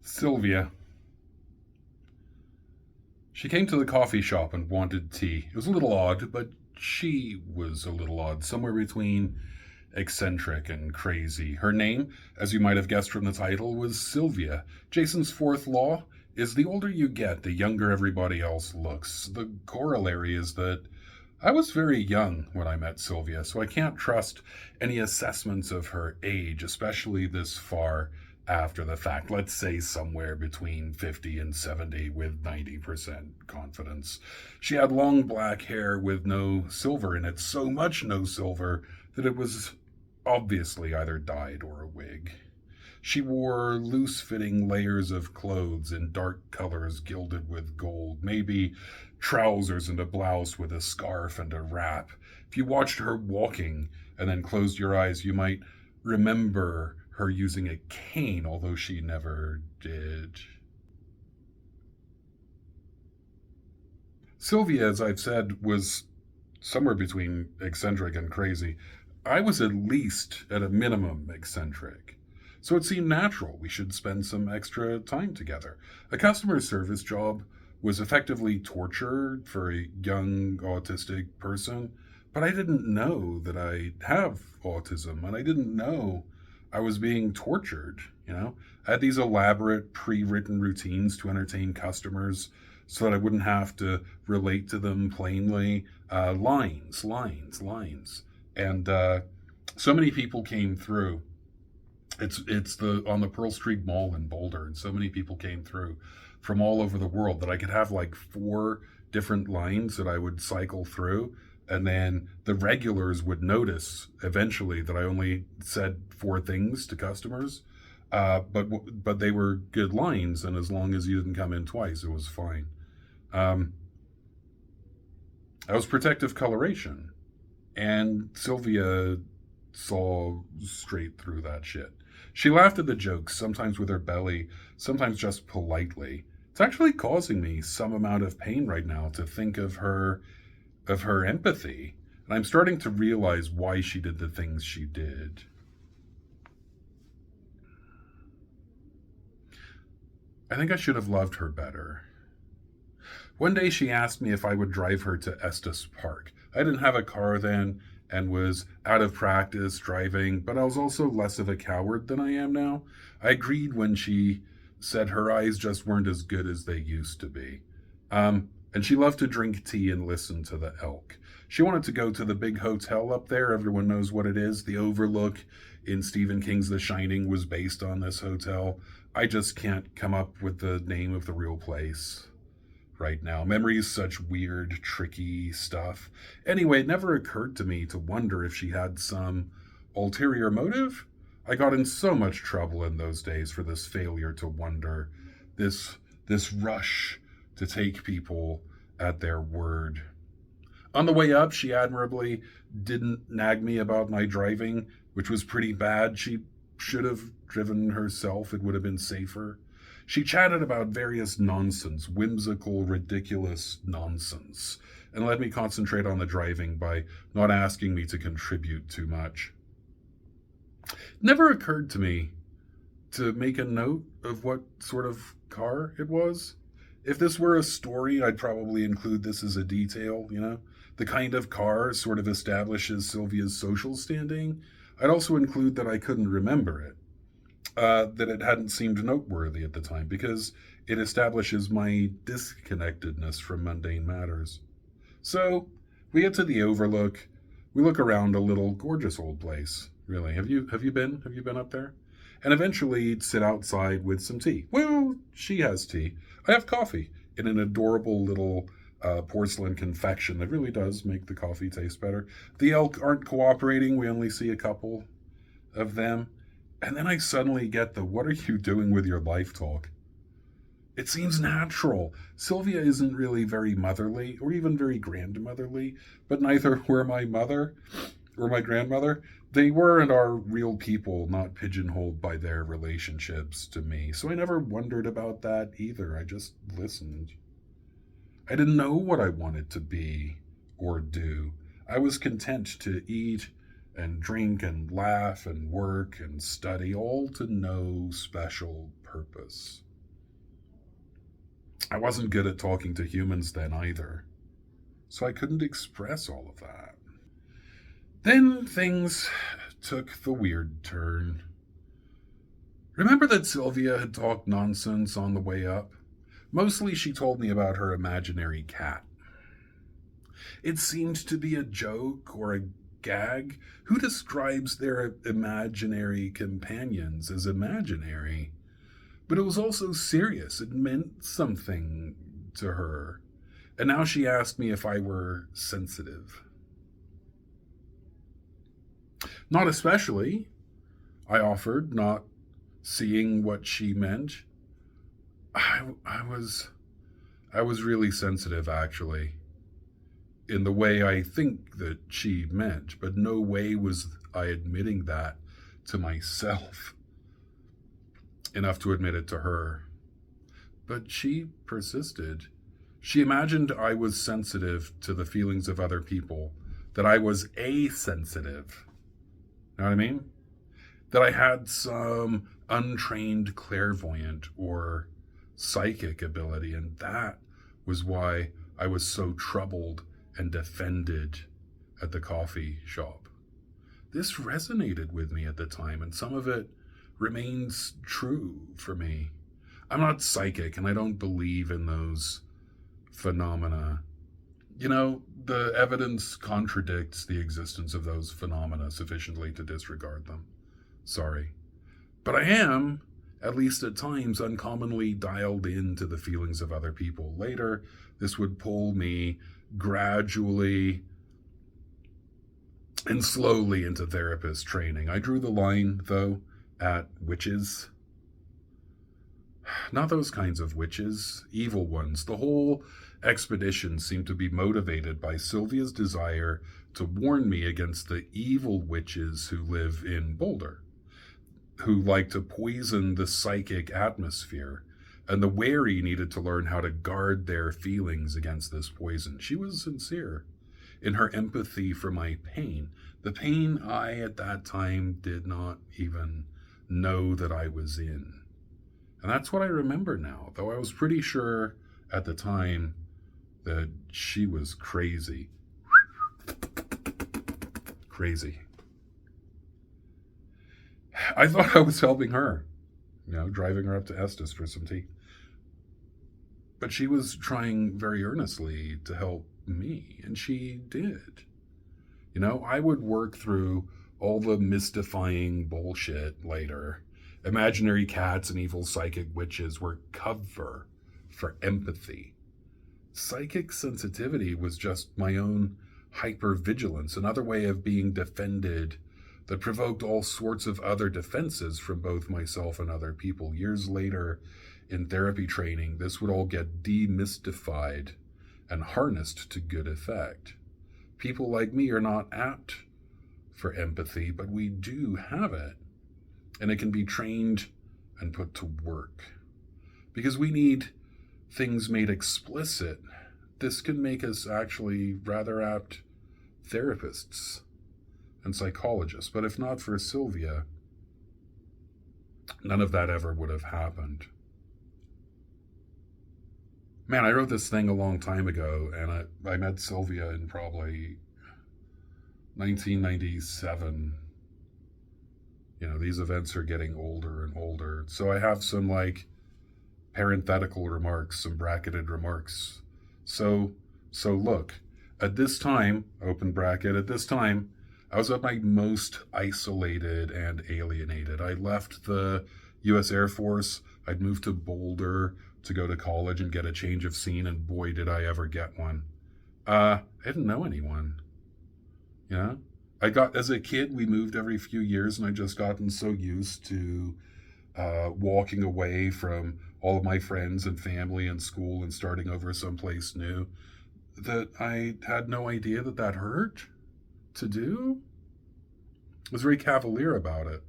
Sylvia. She came to the coffee shop and wanted tea. It was a little odd, but she was a little odd, somewhere between eccentric and crazy. Her name, as you might have guessed from the title, was Sylvia. Jason's fourth law is the older you get, the younger everybody else looks. The corollary is that I was very young when I met Sylvia, so I can't trust any assessments of her age, especially this far after the fact. Let's say somewhere between 50 and 70 with 90% confidence. She had long black hair with no silver in it, so much no silver that it was obviously either dyed or a wig. She wore loose fitting layers of clothes in dark colors gilded with gold, maybe trousers and a blouse with a scarf and a wrap. If you watched her walking and then closed your eyes, you might remember her using a cane, although she never did. Sylvia, as I've said, was somewhere between eccentric and crazy. I was at least, at a minimum, eccentric. So it seemed natural we should spend some extra time together. A customer service job was effectively torture for a young autistic person, but I didn't know that I have autism, and I didn't know I was being tortured. I had these elaborate pre-written routines to entertain customers so that I wouldn't have to relate to them plainly. Lines. And so many people came through. It's the on the Pearl Street Mall in Boulder, and so many people came through from all over the world that I could have like four different lines that I would cycle through, and then the regulars would notice eventually that I only said four things to customers, but they were good lines, and as long as you didn't come in twice, it was fine. Um, I was protective coloration, and Sylvia saw straight through that shit. She laughed at the jokes, sometimes with her belly, sometimes just politely. It's actually causing me some amount of pain right now to think of her empathy. And I'm starting to realize why she did the things she did. I think I should have loved her better. One day she asked me if I would drive her to Estes Park. I didn't have a car then and was out of practice driving, but I was also less of a coward than I am now. I agreed when she said her eyes just weren't as good as they used to be. And she loved to drink tea and listen to the elk. She wanted to go to the big hotel up there. Everyone knows what it is. The Overlook in Stephen King's The Shining was based on this hotel. I just can't come up with the name of the real place right now. Memory is such weird, tricky stuff. Anyway, it never occurred to me to wonder if she had some ulterior motive. I got in so much trouble in those days for this failure to wonder, this rush to take people at their word. On the way up, she admirably didn't nag me about my driving, which was pretty bad. She should have driven herself, it would have been safer. She chatted about various nonsense, whimsical, ridiculous nonsense, and let me concentrate on the driving by not asking me to contribute too much. It never occurred to me to make a note of what sort of car it was. If this were a story, I'd probably include this as a detail. The kind of car sort of establishes Sylvia's social standing. I'd also include that I couldn't remember it, that it hadn't seemed noteworthy at the time, because it establishes my disconnectedness from mundane matters. So, we get to the Overlook. We look around a little gorgeous old place. Really, have you been up there? And eventually sit outside with some tea. Well, she has tea. I have coffee in an adorable little porcelain confection that really does make the coffee taste better. The elk aren't cooperating. We only see a couple of them. And then I suddenly get the "what are you doing with your life" talk. It seems natural. Sylvia isn't really very motherly or even very grandmotherly, but neither were my mother or my grandmother. They were and are real people, not pigeonholed by their relationships to me. So I never wondered about that either. I just listened. I didn't know what I wanted to be or do. I was content to eat and drink and laugh and work and study, all to no special purpose. I wasn't good at talking to humans then either, so I couldn't express all of that. Then things took the weird turn. Remember that Sylvia had talked nonsense on the way up? Mostly she told me about her imaginary cat. It seemed to be a joke or a gag. Who describes their imaginary companions as imaginary? But it was also serious. It meant something to her. And now she asked me if I were sensitive. Not especially, I offered, not seeing what she meant. I was really sensitive, actually, in the way I think that she meant, but no way was I admitting that to myself enough to admit it to her. But she persisted. She imagined I was sensitive to the feelings of other people, that I was asensitive. Know what I mean? That I had some untrained clairvoyant or psychic ability, and that was why I was so troubled and defended at the coffee shop. This resonated with me at the time, and some of it remains true for me. I'm not psychic, and I don't believe in those phenomena. You know, the evidence contradicts the existence of those phenomena sufficiently to disregard them. Sorry. But I am, at least at times, uncommonly dialed into the feelings of other people. Later, this would pull me gradually and slowly into therapist training. I drew the line, though, at witches. Not those kinds of witches, evil ones. The whole expedition seemed to be motivated by Sylvia's desire to warn me against the evil witches who live in Boulder, who like to poison the psychic atmosphere, and the wary needed to learn how to guard their feelings against this poison. She was sincere in her empathy for my pain, the pain I at that time did not even know that I was in. And that's what I remember now, though I was pretty sure at the time that she was crazy. Crazy. I thought I was helping her, driving her up to Estes for some tea. But she was trying very earnestly to help me, and she did. I would work through all the mystifying bullshit later. Imaginary cats and evil psychic witches were cover for empathy. Psychic sensitivity was just my own hypervigilance, another way of being defended that provoked all sorts of other defenses from both myself and other people. Years later, in therapy training, this would all get demystified and harnessed to good effect. People like me are not apt for empathy, but we do have it. And it can be trained and put to work. Because we need things made explicit. This can make us actually rather apt therapists and psychologists. But if not for Sylvia, none of that ever would have happened. Man, I wrote this thing a long time ago, and I met Sylvia in probably 1997. These events are getting older and older. So I have some parenthetical remarks, some bracketed remarks. So look, at this time, open bracket, at this time, I was at my most isolated and alienated. I left the U.S. Air Force. I'd moved to Boulder to go to college and get a change of scene, and boy, did I ever get one. I didn't know anyone. As a kid, we moved every few years, and I just gotten so used to walking away from all of my friends and family and school and starting over someplace new that I had no idea that hurt to do. I was very cavalier about it.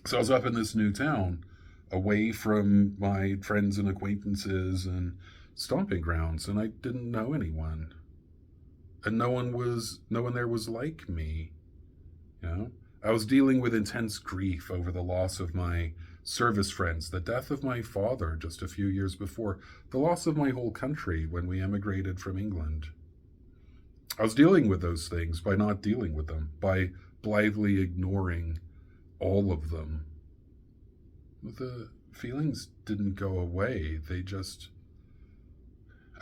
So I was up in this new town, away from my friends and acquaintances and stomping grounds, and I didn't know anyone. And no one there was like me. I was dealing with intense grief over the loss of my service friends, the death of my father just a few years before, the loss of my whole country when we emigrated from England. I was dealing with those things by not dealing with them, by blithely ignoring all of them. The feelings didn't go away.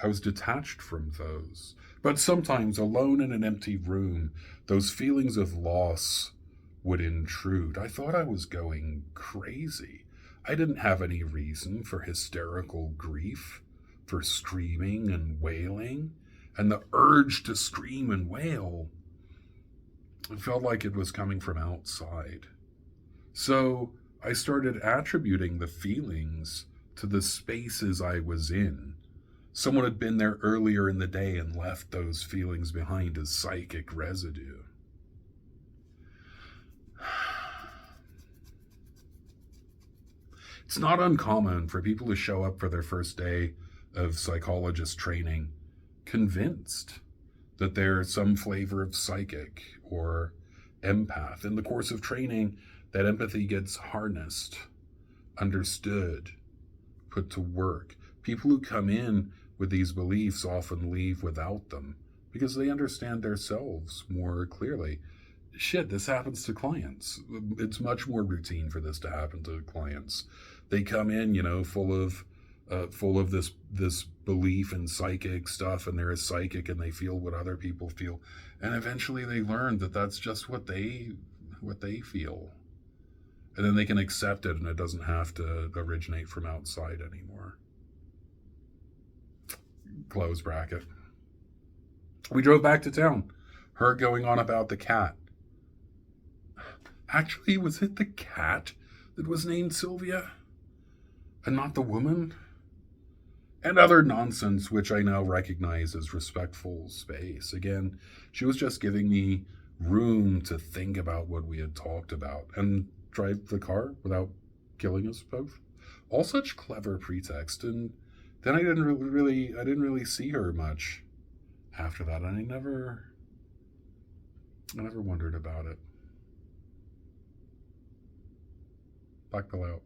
I was detached from those. But sometimes, alone in an empty room, those feelings of loss would intrude. I thought I was going crazy. I didn't have any reason for hysterical grief, for screaming and wailing, and the urge to scream and wail. It felt like it was coming from outside. So I started attributing the feelings to the spaces I was in. Someone had been there earlier in the day and left those feelings behind as psychic residue. It's not uncommon for people to show up for their first day of psychologist training convinced that they're some flavor of psychic or empath. In the course of training, that empathy gets harnessed, understood, put to work. People who come in with these beliefs often leave without them because they understand themselves more clearly. Shit, this happens to clients. It's much more routine for this to happen to clients. They come in, full of this belief in psychic stuff, and they're a psychic, and they feel what other people feel, and eventually they learn that that's just what they feel, and then they can accept it, and it doesn't have to originate from outside anymore. Close bracket. We drove back to town. Her going on about the cat. Actually, was it the cat that was named Sylvia? And not the woman? And other nonsense, which I now recognize as respectful space. Again, she was just giving me room to think about what we had talked about and drive the car without killing us both. All such clever pretext. And then I didn't really see her much after that, and I never wondered about it. Black pill out.